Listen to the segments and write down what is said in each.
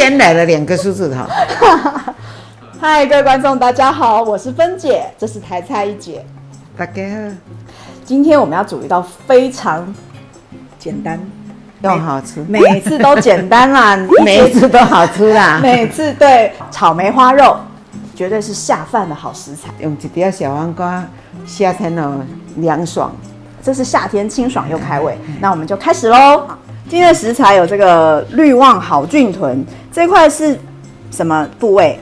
天来了2个狮子头。嗨，各位观众，大家好，我是芬姐，这是台菜一姐。大家好，今天我们要煮一道非常简单又好吃，每次都简单啦，每一次都好吃啦。每次对炒梅花肉，绝对是下饭的好食材。用一条小黄瓜，夏天哦凉爽。这是夏天清爽又开胃，那我们就开始喽。今天的食材有这个绿旺好菌豚，这块是什么部位？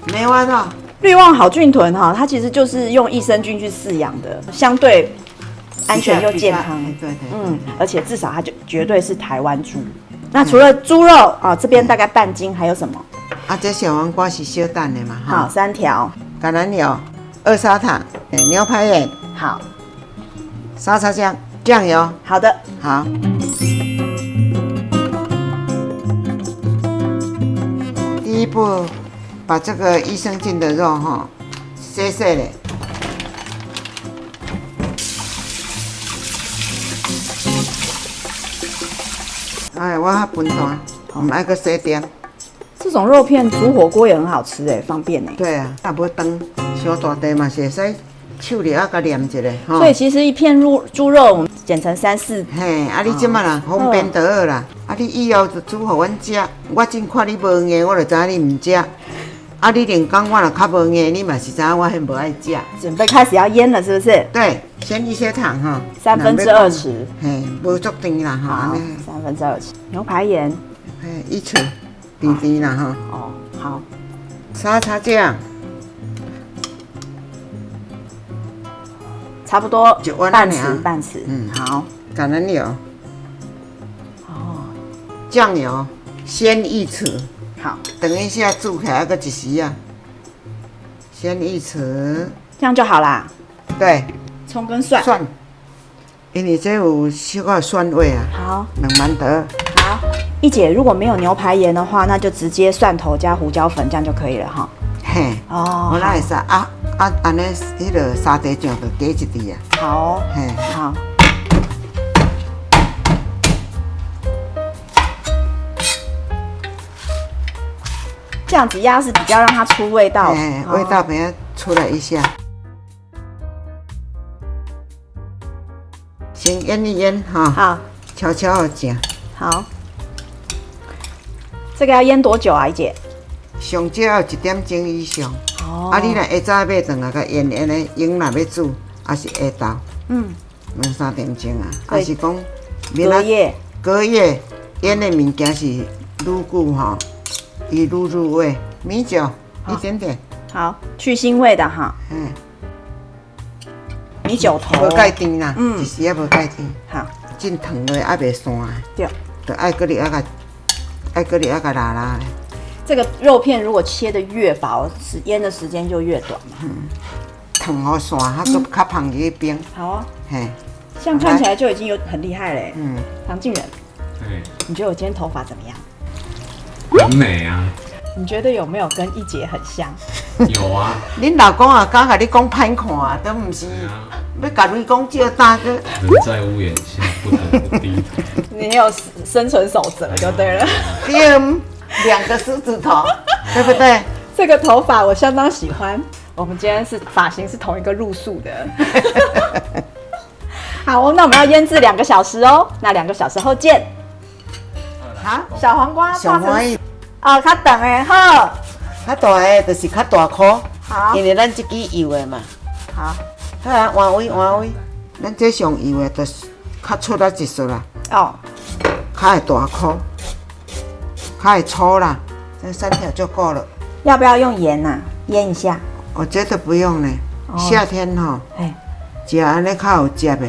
梅花肉。绿旺好菌豚哈，它其实就是用益生菌去饲养的，相对安全又健康。对，而且至少它就绝对是台湾猪。那除了猪肉啊，这边大概半斤，还有什么？啊，这小黄瓜是小蛋的嘛？好，3条。橄榄油、2砂糖、牛排眼、好，沙茶酱、酱油。好的。好。第一步，把这个益生菌的肉哈切碎了。哎，我较分段，唔爱个洗点。这种肉片煮火锅也很好吃哎，方便哎。对啊，啊要炖小大地嘛是会使手里啊甲黏一下吼。所以其实一片猪肉我们剪成3、4。嘿，啊你即马啦方便就好啦。啊你以后就煮互阮食，我真看你无硬，我就知影你唔食。啊你连讲我若较无硬，你嘛是知影我很无爱食。准备开始要腌了，是不是？对，先一些糖哈2/3匙。嘿，无足甜啦哈。好，2/3匙。牛排盐。嘿，1匙，甜甜啦哈。哦，好。沙茶酱。差不多1碗半匙，半匙。好。橄榄油。哦。酱油，先1匙。好。等一下煮起来个1时啊。先1匙。这样就好啦。对。葱跟蒜。蒜。因为这有小个蒜味啊。好。两万得。好。一姐，如果没有牛排盐的话，那就直接蒜头加胡椒粉这样就可以了哈。嘿。哦。我那会使安尼，迄个沙茶酱就加一滴啊。好。嘿。好。这样子压是比较让它出味道，味道比较出来一下。先腌一腌哈。好。悄悄的酱。好。这个要腌多久啊，姨姐？上少要1点钟以上。哦。啊，你若下早买转来甲腌腌的，用若要煮，还是下昼。2、3点钟啊。还是讲隔夜腌的物件是愈久吼。伊愈入味，米酒1点点，好，去腥味的哈。米酒头，无介甜啦，一时也无介甜。好，真烫落还袂散。对，就爱搁里啊个拉拉的。这个肉片如果切的越薄，腌的时间就越短嘛。烫好散，它搁较放去冰。好啊。嘿，这样看起来就已经有很厉害嘞。唐静仁，你觉得我今天头发怎么样？很美啊！你觉得有没有跟一姐很像？有啊。恁老公啊，刚甲你讲歹看啊，都唔是要甲你讲借大哥。人在屋檐下，不得不低头。你有生存守则就对了。对，2个狮子头，对不对？这个头发我相当喜欢。我们今天是发型是同一个路数的。好，那我们要腌制2个小时哦。那2个小时后见。哈，小黄瓜，上欢喜。哦，较长的好。较大的就是较大颗。好。因为咱这支油的嘛。好。好啊，换位。咱这上油的就是较出来一撮啦。哦。较会大颗，较会粗啦。这3条就够了。要不要用盐啊？腌一下。我觉得不用呢。夏天吼，食安尼较有汁的。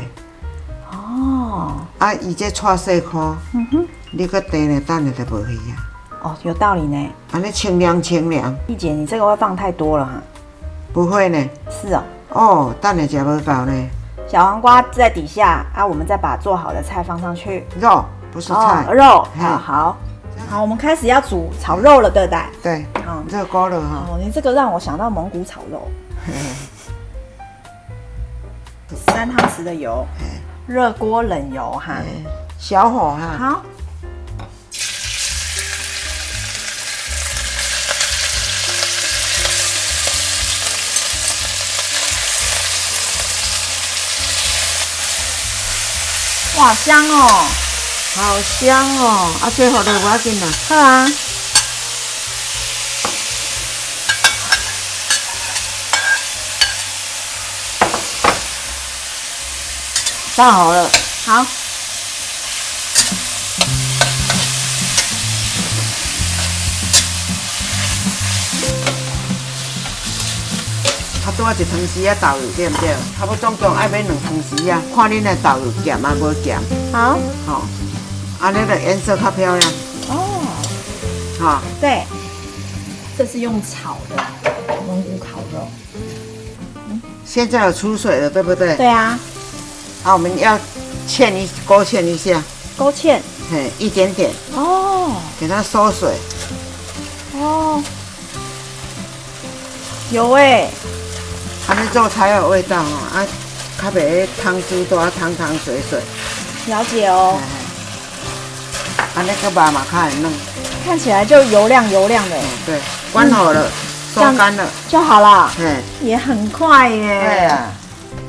哦。啊，伊这切细颗。你搁炖咧等下就无去啊。哦，有道理呢。安尼清凉。一姐，你这个会放太多了哈。不会呢。是哦。哦，等下食无够呢。小黄瓜在底下啊，我们再把做好的菜放上去。肉不是菜。肉。好，我们开始要炒肉了，对不对？对。热锅了哈。哦，你这个让我想到蒙古炒肉。3汤匙的油，热锅冷油哈。小火哈。好。哇，香哦！好香哦！啊，最后的不要紧啦。好啊。炸好了，好。差不多一汤匙啊豆油对不对？差不多总共爱买2汤匙啊，看恁的豆油咸啊无咸。好。好，安尼的颜色较漂亮。哦。好。对。这是用炒的蒙古烤肉。现在有出水了，对不对？对啊。好，我们要勾芡一下。勾芡。嘿，一点点。哦。给它收水。哦。有哎。安尼做才有味道哦，啊，较袂汤汁多，汤水水。了解哦。安尼个肉嘛较会嫩。看起来就油亮的。对，关好了，收干了就好了。嘿，也很快耶。对啊。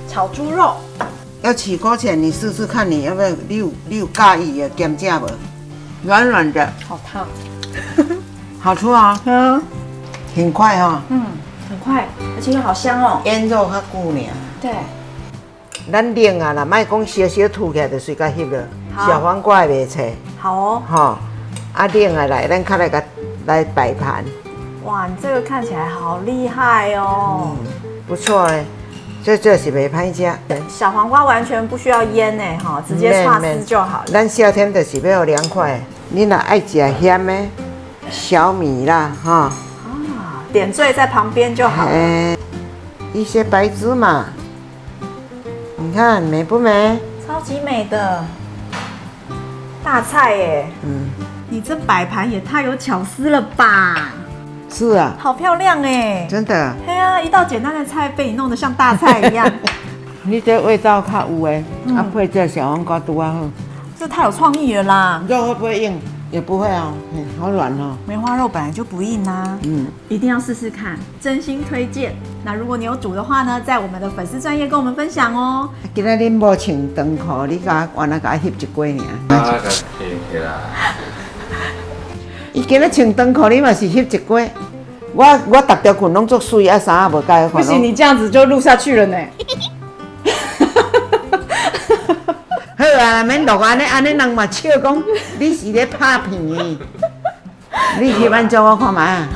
炒猪肉。要起锅前，你试试看，你要不要？你有介意的咸酱无？软软的。好烫。好吃啊。嗯。很快哈。很快，而且又好香哦。腌肉较久尔。对。咱冷啊啦，莫讲小小吐起来就随甲翕了。小黄瓜也袂切。好哦。吼，啊冷的来，咱较来摆盘。哇，你这个看起来好厉害哦。不错诶，这是袂歹食。小黄瓜完全不需要腌诶，哈，直接擦丝就好了。咱夏天就是要凉快，你若爱食咸的小米啦，哈。点缀在旁边就好了。一些白芝麻，你看美不美？超级美的大菜耶！你这摆盘也太有巧思了吧？是啊，好漂亮哎！真的。对啊，一道简单的菜被你弄得像大菜一样。你这味道较有诶，配这小黄瓜拄啊好。这太有创意了啦！肉会不会硬？也不会啊，好软哦。梅花肉本来就不硬啊，一定要试试看，真心推荐。那如果你有煮的话呢，在我们的粉丝专页跟我们分享哦。今仔恁无穿长裤，你甲我原来甲翕一锅尔。伊今仔穿长裤，你嘛是翕一锅。我逐条裙拢足水，啊衫也无介款。不行，你这样子就录下去了呢。好啊，免录安尼人嘛笑讲你是咧拍片的，你翕安怎我看卖啊？